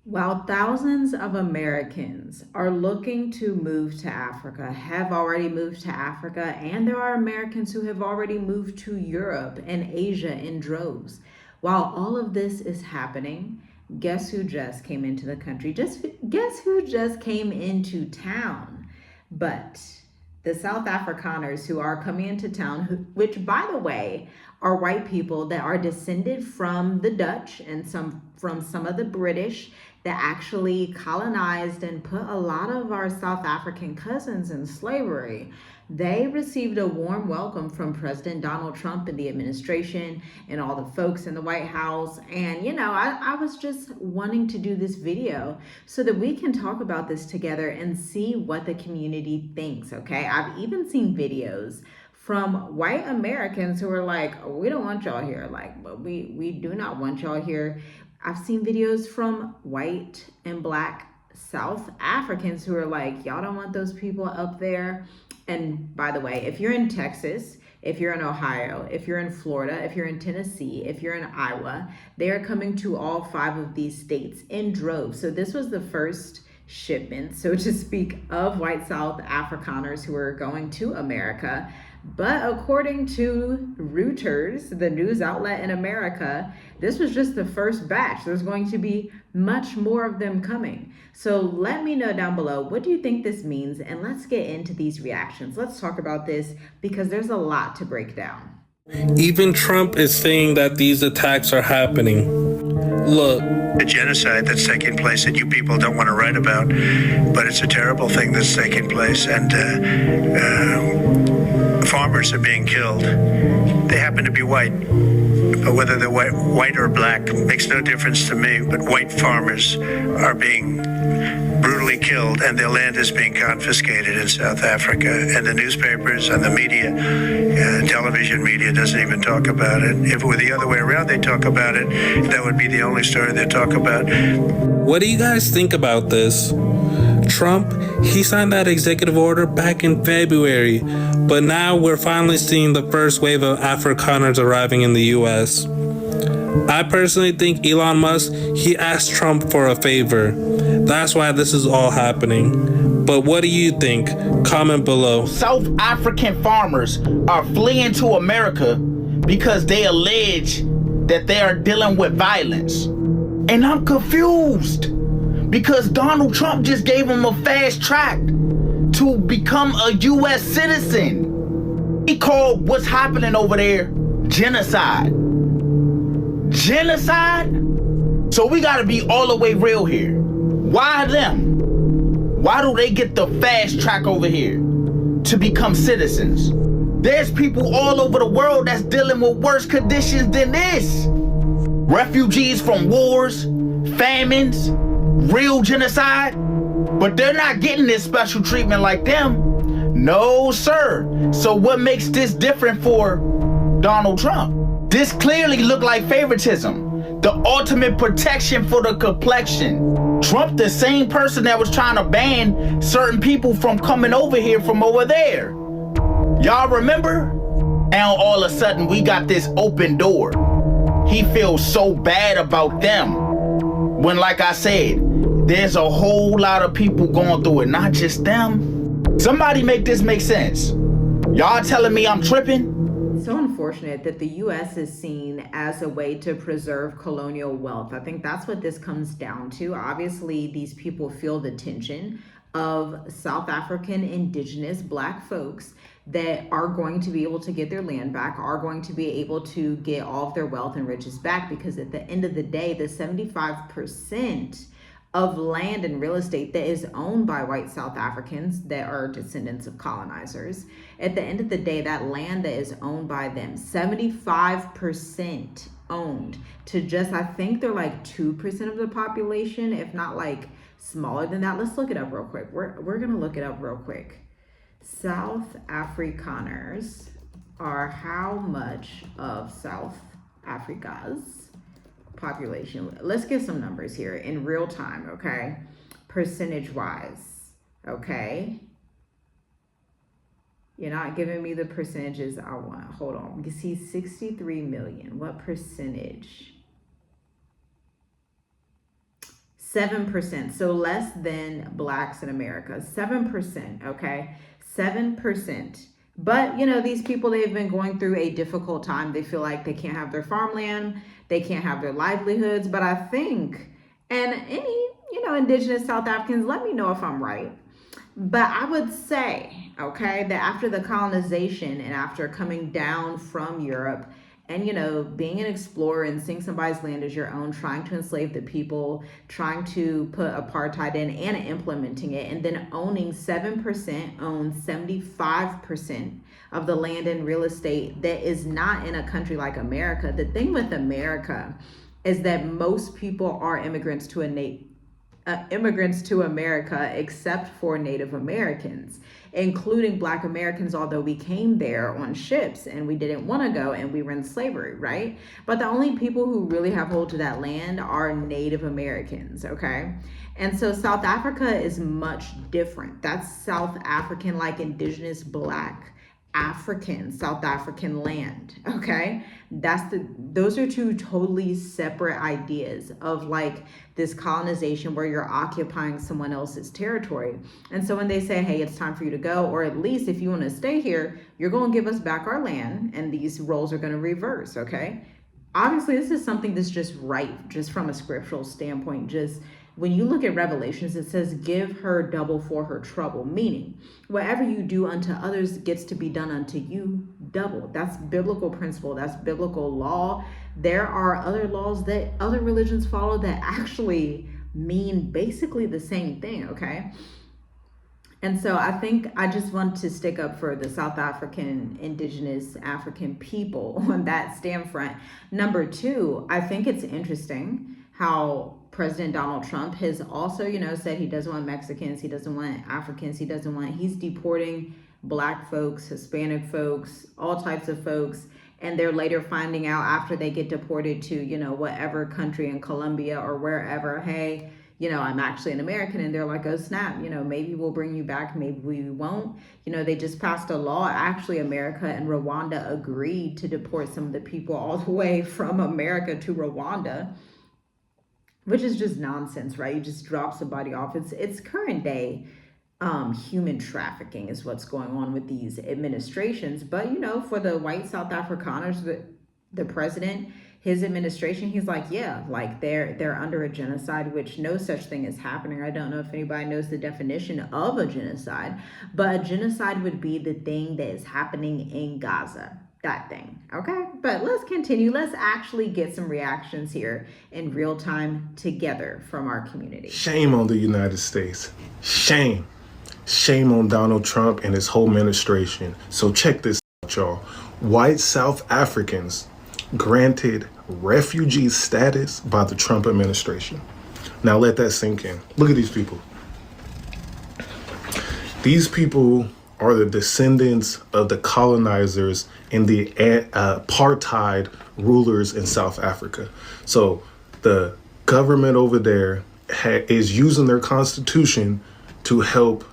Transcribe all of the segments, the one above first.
While thousands of Americans are looking to move to Africa, have already moved to Africa, and there are Americans who have already moved to Europe and Asia in droves. While all of this is happening, guess who just came into the country? Just guess who just came into town? But the South Afrikaners who are coming into town, which, by the way, are white people that are descended from the Dutch and from some of the British that actually colonized and put a lot of our South African cousins in slavery. They received a warm welcome from President Donald Trump and the administration and all the folks in the White House. And, I was just wanting to do this video so that we can talk about this together and see what the community thinks, okay? I've even seen videos from white Americans who are like, oh, we don't want y'all here. Like, but we do not want y'all here. I've seen videos from white and black South Africans who are like, y'all don't want those people up there. And by the way, if you're in Texas, if you're in Ohio, if you're in Florida, if you're in Tennessee, if you're in Iowa, they are coming to all 5 of these states in droves. So this was the first shipment, so to speak, of white South Afrikaners who are going to America. But according to Reuters, the news outlet in America, this was just the first batch. There's going to be much more of them coming. So let me know down below, what do you think this means? And let's get into these reactions. Let's talk about this because there's a lot to break down. Even Trump is saying that these attacks are happening. Look, the genocide that's taking place that you people don't want to write about, but it's a terrible thing that's taking place, and farmers are being killed. They happen to be white, but whether they're white or black makes no difference to me. But white farmers are being brutally killed, and their land is being confiscated in South Africa. And the newspapers and the media, television media, doesn't even talk about it. If it were the other way around, they talk about it. That would be the only story they talk about. What do you guys think about this? Trump, he signed that executive order back in February, but now we're finally seeing the first wave of Afrikaners arriving in the U.S. I personally think Elon Musk, he asked Trump for a favor. That's why this is all happening. But what do you think? Comment below. South African farmers are fleeing to America because they allege that they are dealing with violence. And I'm confused because Donald Trump just gave them a fast track to become a U.S. citizen. He called what's happening over there genocide. Genocide? So we gotta be all the way real here. Why them? Why do they get the fast track over here to become citizens? There's people all over the world that's dealing with worse conditions than this. Refugees from wars, famines, real genocide, but they're not getting this special treatment like them. No, sir. So what makes this different for Donald Trump? This clearly looked like favoritism, the ultimate protection for the complexion. Trump, the same person that was trying to ban certain people from coming over here from over there. Y'all remember? Now all of a sudden we got this open door. He feels so bad about them. When, like I said, there's a whole lot of people going through it, not just them. Somebody make this make sense. Y'all telling me I'm tripping? It's so unfortunate that the U.S. is seen as a way to preserve colonial wealth. I think that's what this comes down to. Obviously, these people feel the tension of South African indigenous black folks that are going to be able to get their land back, are going to be able to get all of their wealth and riches back, because at the end of the day, the 75% of land and real estate that is owned by white South Africans that are descendants of colonizers, at the end of the day, that land that is owned by them, 75% owned to just, I think they're like 2% of the population, if not like smaller than that. Let's look it up real quick. We're gonna look it up real quick. South Afrikaners are how much of South Africa's population? Let's get some numbers here in real time, okay? Percentage wise, okay? You're not giving me the percentages I want. Hold on. You see 63 million. What percentage? 7%. So less than blacks in America. 7%. Okay. 7%. But, these people, they've been going through a difficult time. They feel like they can't have their farmland, they can't have their livelihoods. But I think, and any, indigenous South Africans, let me know if I'm right. But I would say, okay, that after the colonization and after coming down from Europe and, being an explorer and seeing somebody's land as your own, trying to enslave the people, trying to put apartheid in and implementing it, and then owning 7%, owns 75% of the land and real estate that is not in a country like America. The thing with America is that most people are immigrants to America, except for Native Americans, including Black Americans, although we came there on ships and we didn't want to go and we were in slavery, right? But the only people who really have hold to that land are Native Americans, okay? And so South Africa is much different. That's South African, like indigenous Black African, South African land, okay? Those are two totally separate ideas of like this colonization where you're occupying someone else's territory. And so when they say, hey, it's time for you to go, or at least if you want to stay here, you're going to give us back our land, and these roles are going to reverse, okay? Obviously, this is something that's just right, just from a scriptural standpoint. Just when you look at Revelations, it says, give her double for her trouble, meaning whatever you do unto others gets to be done unto you double. That's biblical principle. That's biblical law. There are other laws that other religions follow that actually mean basically the same thing, okay? And so I think I just want to stick up for the South African, indigenous African people on that stand front. Number two, I think it's interesting how President Donald Trump has also, said he doesn't want Mexicans, he doesn't want Africans, he's deporting Black folks, Hispanic folks, all types of folks. And they're later finding out after they get deported to, whatever country in Colombia or wherever, hey, I'm actually an American. And they're like, oh, snap, maybe we'll bring you back, maybe we won't. They just passed a law. Actually, America and Rwanda agreed to deport some of the people all the way from America to Rwanda, which is just nonsense, right? You just drop somebody off. It's current day human trafficking is what's going on with these administrations. But, for the white South Afrikaners, the president, his administration, he's like, yeah, like they're under a genocide, which no such thing is happening. I don't know if anybody knows the definition of a genocide, but a genocide would be the thing that is happening in Gaza. That thing, okay? But let's continue. Let's actually get some reactions here in real time together from our community. Shame on the United States. Shame. Shame on Donald Trump and his whole administration. So check this out, y'all. White South Africans granted refugee status by the Trump administration. Now let that sink in. Look at these people. These people are the descendants of the colonizers and the apartheid rulers in South Africa. So the government over there is using their constitution to help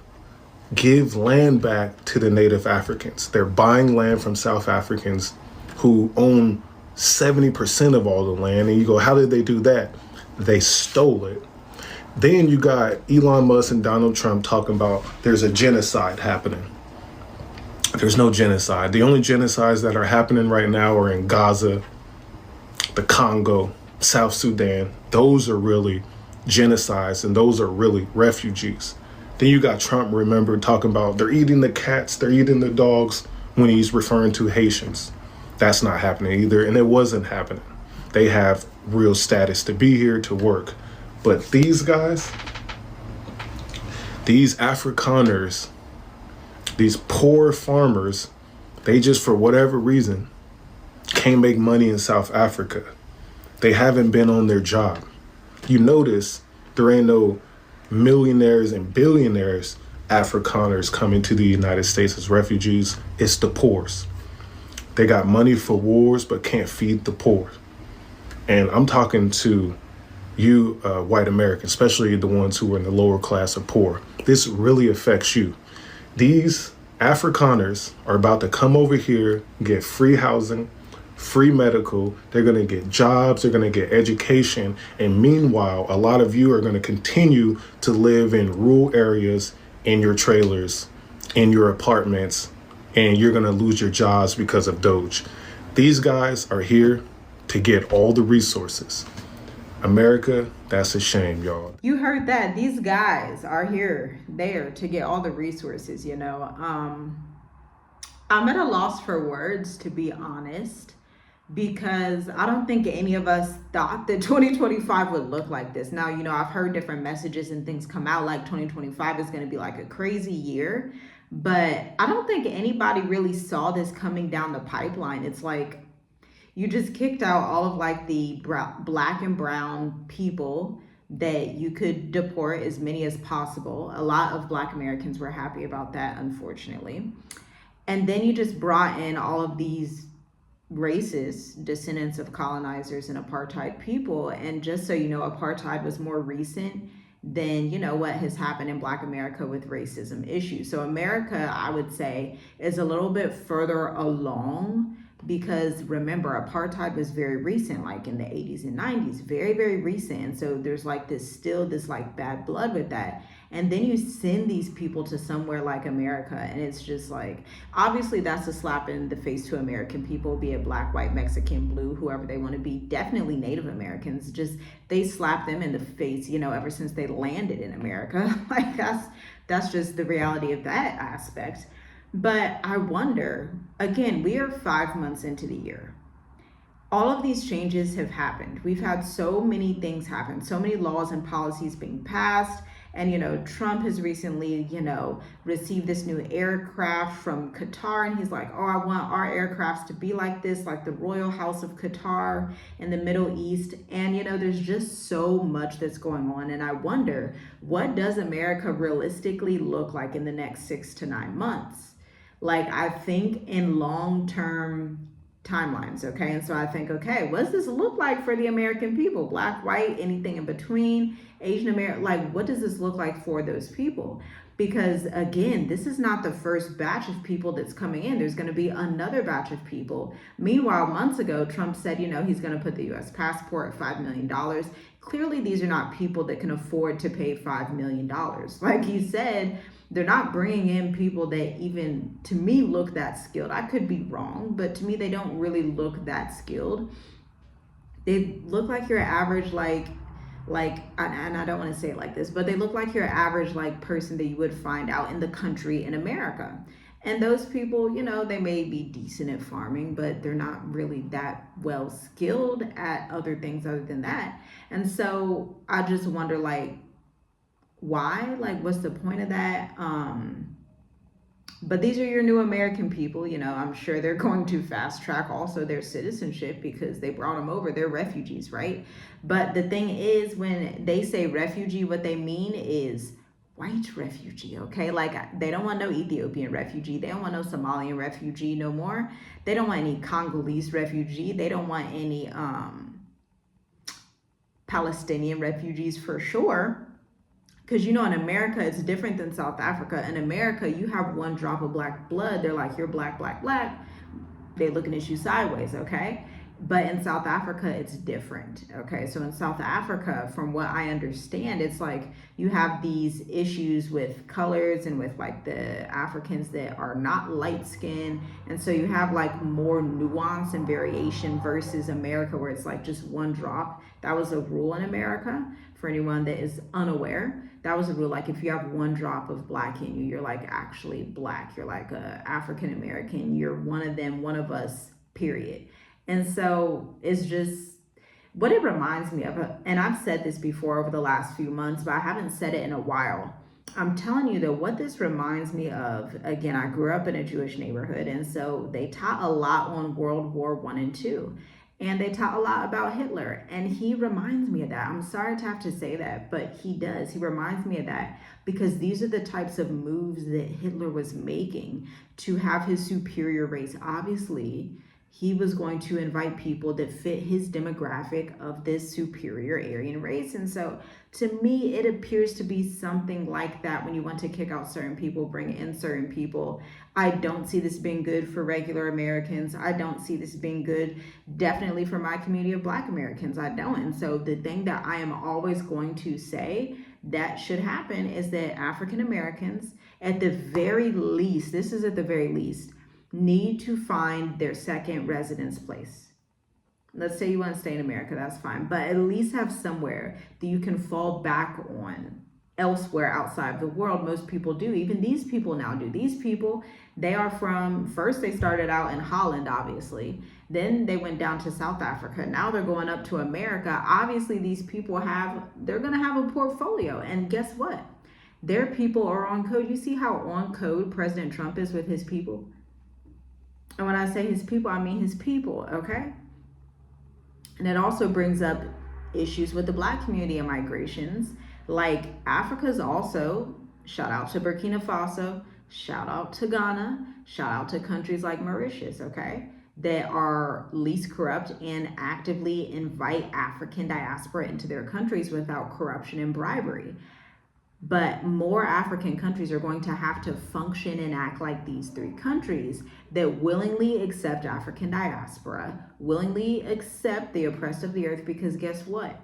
give land back to the native Africans. They're buying land from South Africans who own 70% of all the land. And you go, how did they do that? They stole it. Then you got Elon Musk and Donald Trump talking about there's a genocide happening. There's no genocide. The only genocides that are happening right now are in Gaza, the Congo, South Sudan. Those are really genocides, and those are really refugees. Then you got Trump, remember, talking about they're eating the cats, they're eating the dogs, when he's referring to Haitians. That's not happening either, and it wasn't happening. They have real status to be here, to work. But these guys, these Afrikaners, these poor farmers, they just, for whatever reason, can't make money in South Africa. They haven't been on their job. You notice there ain't no millionaires and billionaires Afrikaners coming to the United States as refugees. It's the poors. They got money for wars but can't feed the poor. And I'm talking to you, white Americans, especially the ones who are in the lower class or poor. This really affects you. These Afrikaners are about to come over here, get free housing, free medical, they're going to get jobs, they're going to get education. And meanwhile, a lot of you are going to continue to live in rural areas, in your trailers, in your apartments, and you're going to lose your jobs because of Doge. These guys are here to get all the resources. America, that's a shame, y'all. You heard that. These guys are there to get all the resources, you know. I'm at a loss for words, to be honest, because I don't think any of us thought that 2025 would look like this. Now, you know, I've heard different messages and things come out like 2025 is going to be like a crazy year, but I don't think anybody really saw this coming down the pipeline. It's like you just kicked out all of like the black and brown people that you could deport as many as possible. A lot of Black Americans were happy about that, unfortunately. And then you just brought in all of these racist descendants of colonizers and apartheid people. And just so you know, apartheid was more recent than, you know, what has happened in Black America with racism issues. So America, I would say, is a little bit further along, because remember, apartheid was very recent, like in the 80s and 90s, very, very recent. And so there's like this like bad blood with that. And then you send these people to somewhere like America, and it's just like, obviously that's a slap in the face to American people, be it black, white, Mexican, blue, whoever they want to be, definitely Native Americans. Just, they slap them in the face, you know, ever since they landed in America. Like that's just the reality of that aspect. But I wonder, again, we are 5 months into the year. All of these changes have happened. We've had so many things happen, so many laws and policies being passed. And, you know, Trump has recently, you know, received this new aircraft from Qatar. And he's like, oh, I want our aircrafts to be like this, like the Royal House of Qatar in the Middle East. And, you know, there's just so much that's going on. And I wonder, what does America realistically look like in the next 6 to 9 months? Like, I think in long-term timelines, okay? And so I think, okay, what does this look like for the American people? Black, white, anything in between, Asian American, like, what does this look like for those people? Because again, this is not the first batch of people that's coming in. There's going to be another batch of people. Meanwhile, months ago, Trump said, you know, he's going to put the U.S. passport at $5 million. Clearly, these are not people that can afford to pay $5 million. Like he said, they're not bringing in people that even, to me, look that skilled. I could be wrong, but to me, they don't really look that skilled. They look like your average, and I don't want to say it like this, but they look like your average, like, person that you would find out in the country in America. And those people, you know, they may be decent at farming, but they're not really that well skilled at other things other than that. And so I just wonder, like, why? Like, what's the point of that? But these are your new American people, you know. I'm sure they're going to fast track also their citizenship because they brought them over. They're refugees, right? But the thing is, when they say refugee, what they mean is white refugee, okay? Like, they don't want no Ethiopian refugee. They don't want no Somalian refugee no more. They don't want any Congolese refugee. They don't want any Palestinian refugees for sure. Because, you know, in America, it's different than South Africa. In America, you have one drop of black blood. They're like, you're black, black, black. They're looking at you sideways, okay? But in South Africa, it's different, okay? So in South Africa, from what I understand, it's like you have these issues with colors and with, like, the Africans that are not light skinned. And so you have, like, more nuance and variation versus America, where it's like just one drop. That was a rule in America. For anyone that is unaware, that was a rule. Like, if you have one drop of black in you, you're like actually black. You're like a African American. You're one of them, one of us, period. And so it's just what it reminds me of. And I've said this before over the last few months, but I haven't said it in a while. I'm telling you that what this reminds me of, again, I grew up in a Jewish neighborhood. And so they taught a lot on World War I and II. And they taught a lot about Hitler. And he reminds me of that. I'm sorry to have to say that, but he does. He reminds me of that because these are the types of moves that Hitler was making to have his superior race. Obviously, he was going to invite people that fit his demographic of this superior Aryan race. And so to me, it appears to be something like that. When you want to kick out certain people, bring in certain people. I don't see this being good for regular Americans. I don't see this being good, definitely for my community of Black Americans. I don't. And so the thing that I am always going to say that should happen is that African Americans, at the very least, this is at the very least, need to find their second residence place. Let's say you want to stay in America, that's fine, but at least have somewhere that you can fall back on elsewhere outside of the world. Most people do. Even these people now do. These people, they are from, first they started out in Holland, obviously. Then they went down to South Africa. Now they're going up to America. Obviously, these people they're going to have a portfolio. And guess what? Their people are on code. You see how on code President Trump is with his people? And when I say his people, I mean his people, okay? And it also brings up issues with the Black community and migrations. Like Africa's also, shout out to Burkina Faso, shout out to Ghana, shout out to countries like Mauritius, okay? That are least corrupt and actively invite African diaspora into their countries without corruption and bribery. But more African countries are going to have to function and act like these three countries that willingly accept African diaspora, willingly accept the oppressed of the earth, because guess what?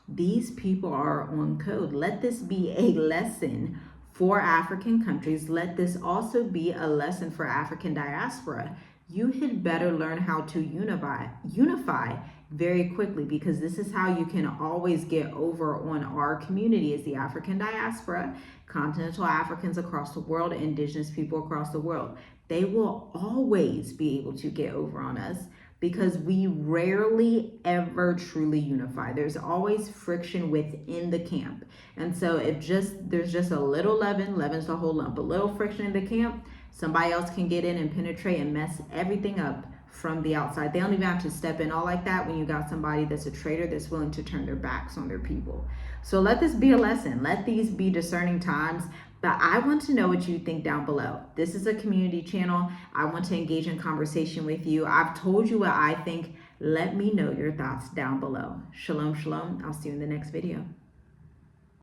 These people are on code. Let this be a lesson for African countries. Let this also be a lesson for African diaspora. You had better learn how to unify very quickly, because this is how you can always get over on our community as the African diaspora, continental Africans across the world, indigenous people across the world. They will always be able to get over on us because we rarely ever truly unify. There's always friction within the camp. And so if there's just a little leaven's the whole lump, a little friction in the camp, somebody else can get in and penetrate and mess everything up from the outside. They don't even have to step in all like that when you got somebody that's a traitor that's willing to turn their backs on their people. So let this be a lesson. Let these be discerning times. But I want to know what you think down below. This is a community channel. I want to engage in conversation with you. I've told you what I think. Let me know your thoughts down below. Shalom, shalom. I'll see you in the next video.